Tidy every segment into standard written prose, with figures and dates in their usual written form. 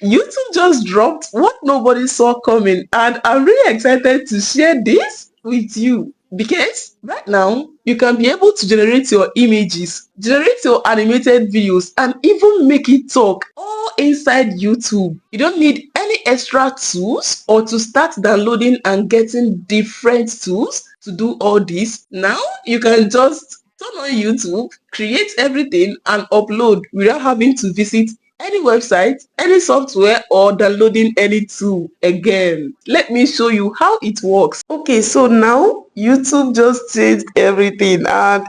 YouTube just dropped what nobody saw coming, and I'm really excited to share this with you because right now you can be able to generate your images, generate your animated videos, and even make it talk all inside YouTube. You don't need any extra tools or to start downloading and getting different tools to do all this. Now you can just turn on YouTube, create everything, and upload without having to visit any website, any software, or downloading any tool again. Let me show you how it works. Okay, so now YouTube just changed everything and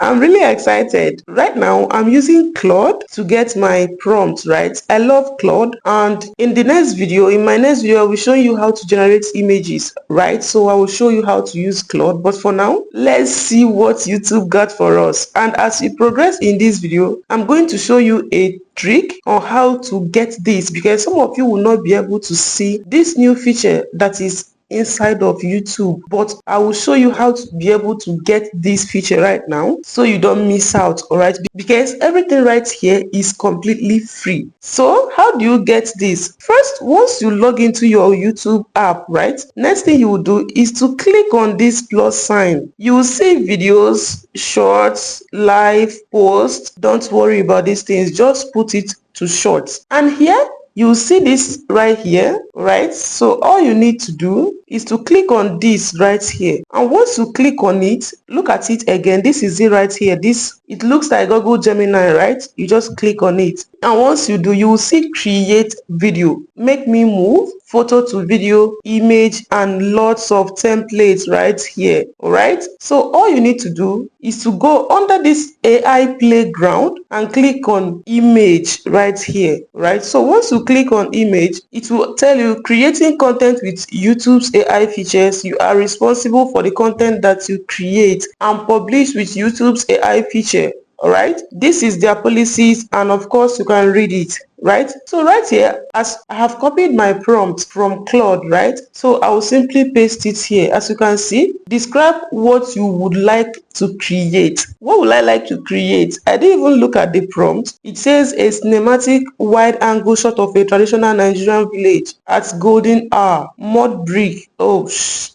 I'm really excited. Right now, I'm using Claude to get my prompts, right? I love Claude, and in my next video, I will show you how to generate images, right? So I will show you how to use Claude, but for now, let's see what YouTube got for us. And as we progress in this video, I'm going to show you a trick on how to get this, because some of you will not be able to see this new feature that is inside of YouTube, but I will show you how to be able to get this feature right now so you don't miss out. All right, because everything right here is completely free. So how do you get this? First, once you log into your YouTube app, right, next thing you will do is to click on this plus sign. You will see videos, shorts, live, posts. Don't worry about these things, just put it to shorts. And here you see this right here, right? So all you need to do is to click on this right here, and once you click on it, look at it again. This is it right here. It looks like Google Gemini, right? You just click on it, and once you do, you will see create video, make me move, photo to video, image, and lots of templates right here. All right, so all you need to do is to go under this AI playground and click on image right here, right? So once you click on image, it will tell you creating content with YouTube's AI features. You are responsible for the content that you create and publish with YouTube's AI feature. All right, this is their policies, and of course you can read it, right? So right here, as I have copied my prompt from Claude, right? So I will simply paste it here. As you can see, describe what you would like to create. What would I like to create? I didn't even look at the prompt. It says a cinematic wide angle shot of a traditional Nigerian village at golden hour, mud brick.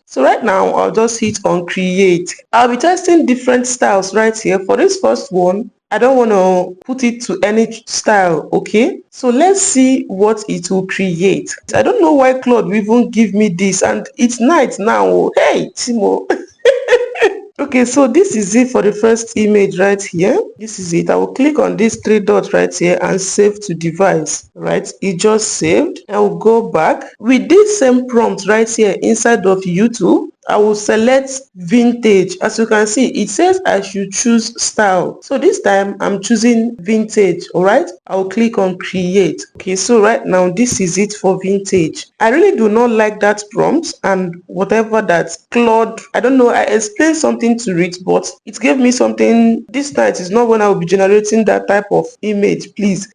So right now, I'll just hit on create. I'll be testing different styles right here. For this first one, I don't want to put it to any style, okay? So let's see what it will create. I don't know why Claude will even give me this, and it's night now. Hey, Timo. Okay, so this is it for the first image right here. This is it. I will click on these three dots right here and save to device, right? It just saved. I will go back with this same prompt right here inside of YouTube. I will select vintage. As you can see, it says I should choose style. So this time I'm choosing vintage. All right, I'll click on create. Okay, so right now this is it for vintage. I really do not like that prompt and whatever that Claude, I don't know, I explained something to it, but it gave me something. This night is not when I will be generating that type of image, please.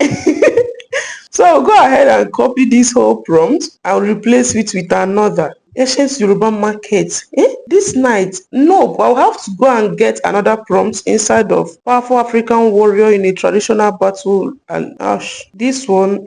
So I'll go ahead and copy this whole prompt. I'll replace it with another. Ancient Yoruba market. This night? No, I'll have to go and get another prompt inside of powerful African warrior in a traditional battle. And this one,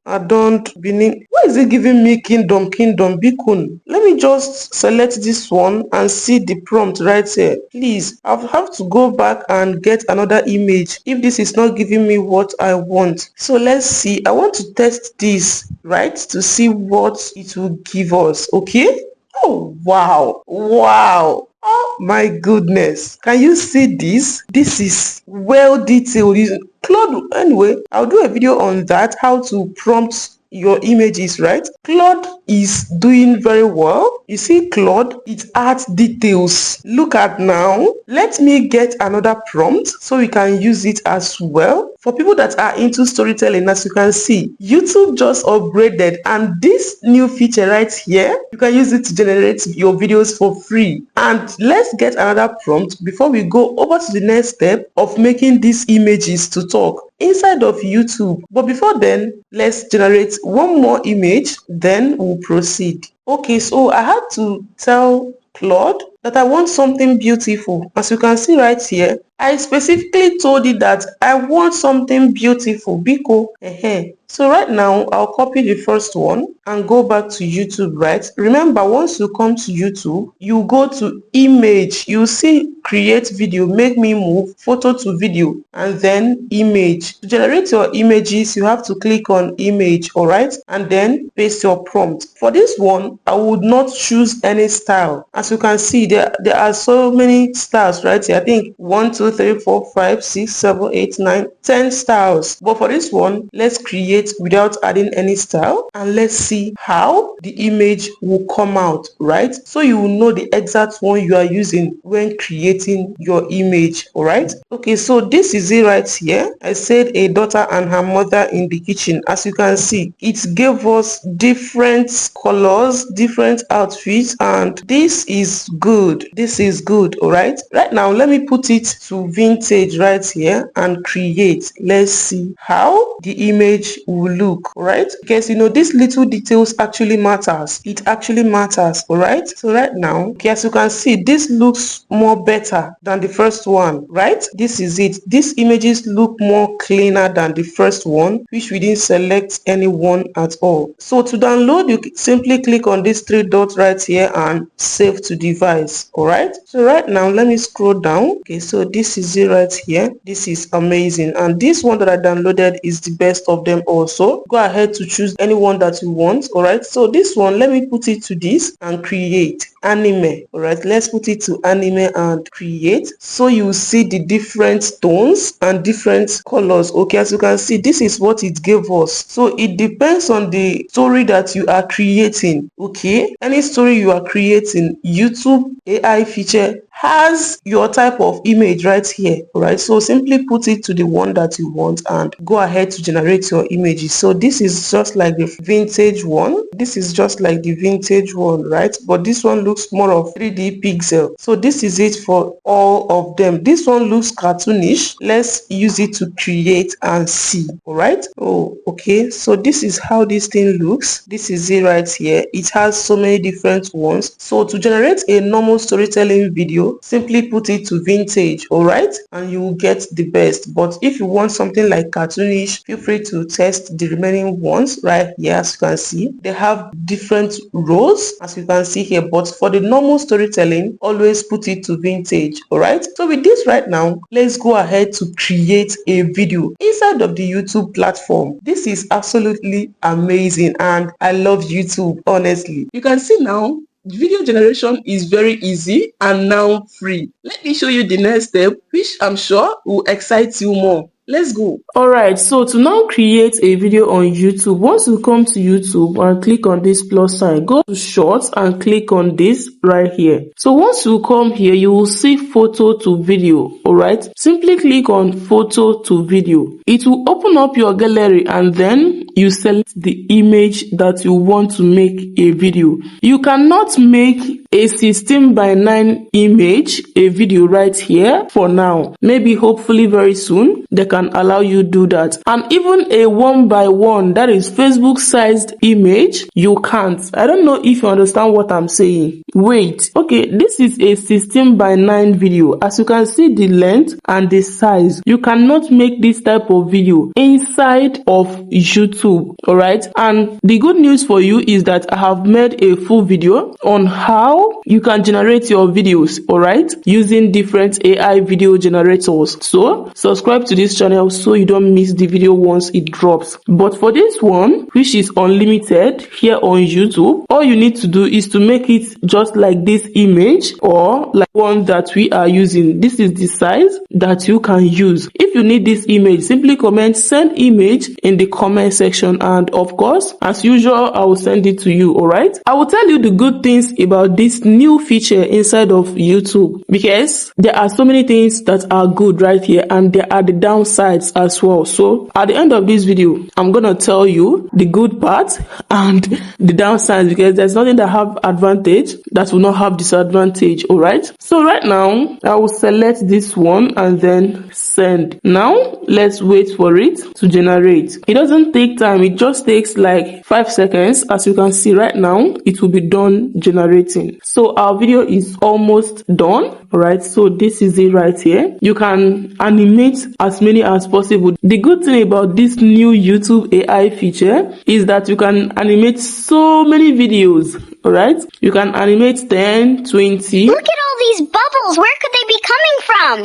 adorned Benin. Why is it giving me kingdom, Bikun? Let me just select this one and see the prompt right here. Please, I'll have to go back and get another image if this is not giving me what I want. So let's see. I want to test this, right, to see what it will give us. Okay. Oh, wow. Oh my goodness. Can you see this? This is well detailed. Claude, anyway, I'll do a video on that, how to prompt your images, right? Claude is doing very well. You see, Claude, it adds details. Look at now. Let me get another prompt so we can use it as well. For people that are into storytelling, as you can see, YouTube just upgraded, and this new feature right here, you can use it to generate your videos for free. And let's get another prompt before we go over to the next step of making these images to talk inside of YouTube. But before then, let's generate one more image, then we'll proceed. Okay, so I had to tell Claude that I want something beautiful. As you can see right here, I specifically told it that I want something beautiful. Biko, So right now, I'll copy the first one and go back to YouTube, right? Remember, once you come to YouTube, you go to image, you see create video, make me move, photo to video, and then image. To generate your images, you have to click on image, all right? And then paste your prompt. For this one, I would not choose any style. As you can see, there are so many styles right here. I think 1, 2, 3, 4, 5, 6, 7, 8, 9, 10 styles. But for this one, let's create without adding any style, and let's see how the image will come out, right? So you will know the exact one you are using when creating your image, all right? Okay, so this is it right here. I said a daughter and her mother in the kitchen. As you can see, it gave us different colors, different outfits, and this is good. This is good, all right? Right now, let me put it to vintage right here and create. Let's see how the image will look, all right? Because you know, these little details actually matters. It actually matters, all right? So right now, okay, as you can see, this looks more better than the first one, right? This is it. These images look more cleaner than the first one, which we didn't select any one at all. So to download, you simply click on these three dots right here and save to device, all right? So right now, let me scroll down. Okay, so this is it right here. This is amazing, and this one that I downloaded is the best of them also. Go ahead to choose any one that you want, all right? So this one, let me put it to this and create anime, all right? Let's put it to anime and create, so you see the different tones and different colors. Okay, as you can see, this is what it gave us. So it depends on the story that you are creating. Okay, any story you are creating, YouTube AI feature has your type of image right here, right? So simply put it to the one that you want and go ahead to generate your images. So this is just like the vintage one. This is just like the vintage one, right? But this one looks more of 3D pixel. So this is it for all of them. This one looks cartoonish. Let's use it to create and see, all right? Oh, okay. So this is how this thing looks. This is it right here. It has so many different ones. So to generate a normal storytelling video, simply put it to vintage, all right, and you will get the best. But if you want something like cartoonish, feel free to test the remaining ones right here. As you can see, they have different roles, as you can see here, but for the normal storytelling, always put it to vintage, all right? So with this right now, let's go ahead to create a video inside of the YouTube platform. This is absolutely amazing, and I love YouTube, honestly. You can see now video generation is very easy and now free. Let me show you the next step, which I'm sure will excite you more. Let's go. Alright, so to now create a video on YouTube, once you come to YouTube and click on this plus sign, go to shorts and click on this right here. So once you come here, you will see photo to video, alright? Simply click on photo to video. It will open up your gallery and then you select the image that you want to make a video. You cannot make a 16:9 image a video right here for now. Maybe hopefully very soon they can allow you do that. And even a 1:1, that is Facebook sized image, you can't. I don't know if you understand what I'm saying. Wait, okay, this is a 16:9 video. As you can see the length and the size, you cannot make this type of video inside of YouTube, alright? And the good news for you is that I have made a full video on how you can generate your videos, alright, using different AI video generators. So subscribe to this channel so you don't miss the video once it drops. But for this one, which is unlimited here on YouTube, all you need to do is to make it just like this image or like one that we are using. This is the size that you can use. If you need this image, simply comment send image in the comment section, and of course, as usual, I will send it to you, alright? I will tell you the good things about this new feature inside of YouTube, because there are so many things that are good right here and there are the downsides as well. So at the end of this video, I'm gonna tell you the good part and the downsides, because there's nothing that have advantage that will not have disadvantage, alright? So right now, I will select this one and then send. Now let's wait for it to generate. It doesn't take time, it just takes like 5 seconds. As you can see right now, it will be done generating. So our video is almost done. All right, so this is it right here. You can animate as many as possible. The good thing about this new YouTube AI feature is that you can animate so many videos. All right, you can animate 10, 20. Look at all these bubbles. Where could they be coming from?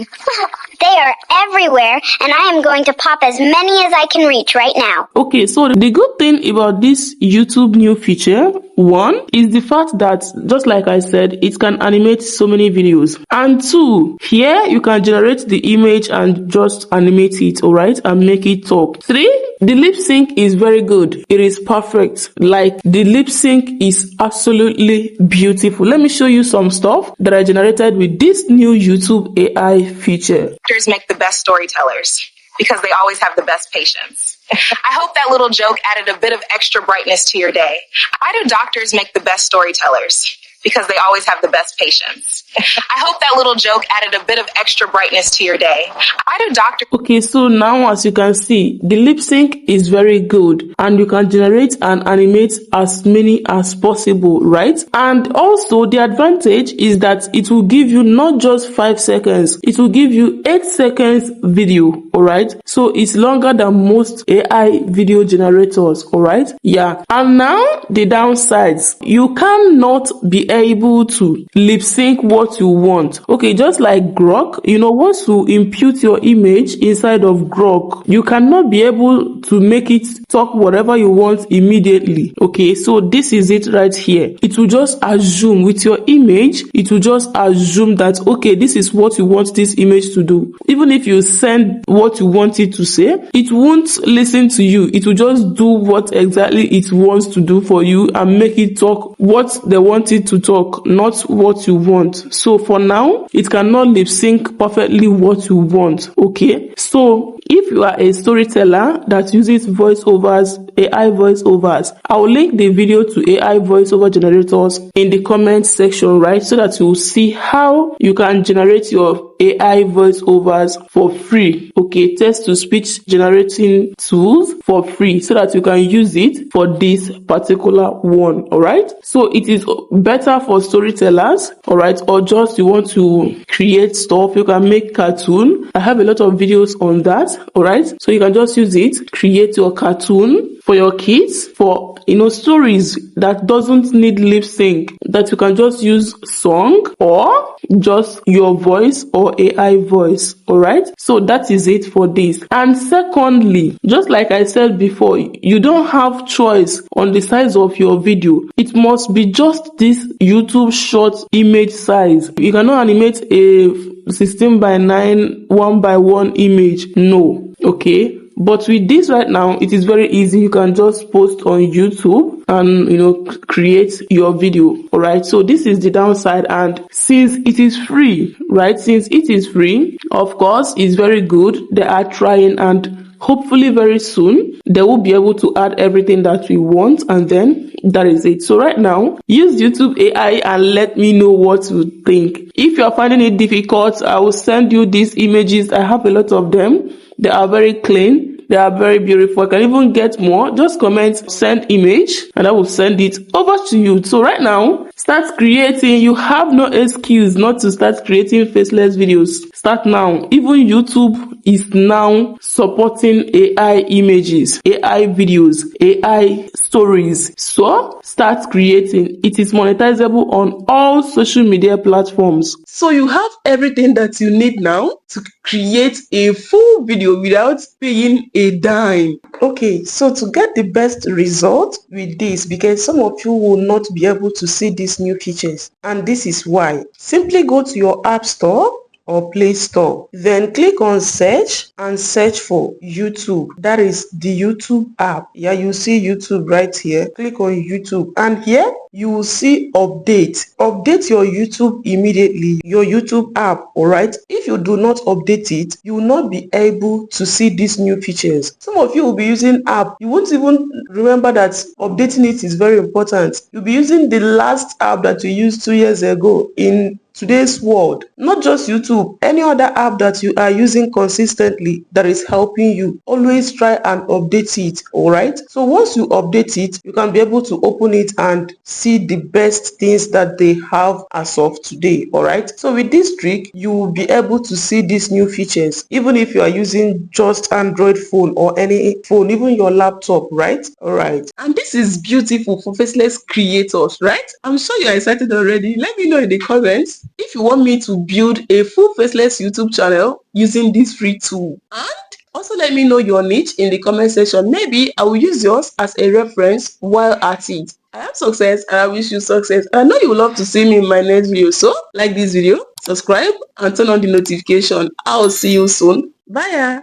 They are everywhere, and I am going to pop as many as I can reach right now. Okay, so the good thing about this YouTube new feature, one, is the fact that, just like I said, it can animate so many videos. And two, here you can generate the image and just animate it, all right, and make it talk. Three, the lip sync is very good. It is perfect. Like, the lip sync is absolutely beautiful. Let me show you some stuff that I generated with this new YouTube AI feature. Doctors make the best storytellers because they always have the best patients. I hope that little joke added a bit of extra brightness to your day. Why do doctors make the best storytellers? Because they always have the best patients. I hope that little joke added a bit of extra brightness to your day. Why do doctors... Okay, so now as you can see, the lip sync is very good and you can generate and animate as many as possible, right? And also the advantage is that it will give you not just 5 seconds, it will give you 8 seconds video, all right? So it's longer than most AI video generators, all right? Yeah. And now the downsides. You cannot be able to lip sync what you want. Okay, just like Grok, you know, once you input your image inside of Grok, you cannot be able to make it talk whatever you want immediately. Okay, so this is it right here. It will just assume with your image, it will just assume that, okay, this is what you want this image to do. Even if you send what you want it to say, it won't listen to you. It will just do what exactly it wants to do for you and make it talk what they want it to talk, not what you want. So for now, it cannot lip sync perfectly what you want. Okay, so if you are a storyteller that uses voiceovers, AI voiceovers, I'll link the video to AI voiceover generators in the comment section, right? So that you'll see how you can generate your AI voiceovers for free. Okay, text to speech generating tools for free so that you can use it for this particular one. All right, so it is better for storytellers, all right, or just you want to create stuff. You can make cartoon. I have a lot of videos on that, all right, so you can just use it, create your cartoon for your kids, for, you know, stories that doesn't need lip sync, that you can just use song or just your voice or AI voice. All right, so that is it for this. And secondly, just like I said before, you don't have choice on the size of your video. It must be just this YouTube short image size. You cannot animate a 16:9 1:1 image. No. Okay, but with this right now, it is very easy. You can just post on YouTube and, you know, create your video. All right, so this is the downside. And since it is free, right, since it is free, of course, it's very good. They are trying, and hopefully very soon they will be able to add everything that we want, and then that is it. So right now, use YouTube AI and let me know what you think. If you are finding it difficult, I will send you these images. I have a lot of them. They are very clean. They are very beautiful. I can even get more. Just comment, send image, and I will send it over to you. So right now, start creating. You have no excuse not to start creating faceless videos. Start now. Even YouTube is now supporting AI images, AI videos, AI stories. So start creating. It is monetizable on all social media platforms. So you have everything that you need now to create a full video without paying a dime. Okay, so to get the best result with this, because some of you will not be able to see these new features, and this is why, simply go to your App Store or Play Store, then click on search and search for YouTube. That is the YouTube app. Yeah, you see YouTube right here. Click on YouTube, and here you will see update your YouTube immediately, your YouTube app. All right, if you do not update it, you will not be able to see these new features. Some of you will be using app, you won't even remember that updating it is very important. You'll be using the last app that you used 2 years ago. In today's world, not just YouTube, any other app that you are using consistently that is helping you, always try and update it. All right, so once you update it, you can be able to open it and see the best things that they have as of today. All right, so with this trick, you will be able to see these new features even if you are using just Android phone or any phone, even your laptop, right? All right, and this is beautiful for faceless creators, right? I'm sure you're excited already. Let me know in the comments if you want me to build a full faceless YouTube channel using this free tool. And also let me know your niche in the comment section. Maybe I will use yours as a reference while at it. I am Success and I wish you success. I know you would love to see me in my next video. So like this video, subscribe and turn on the notification. I'll see you soon. Bye.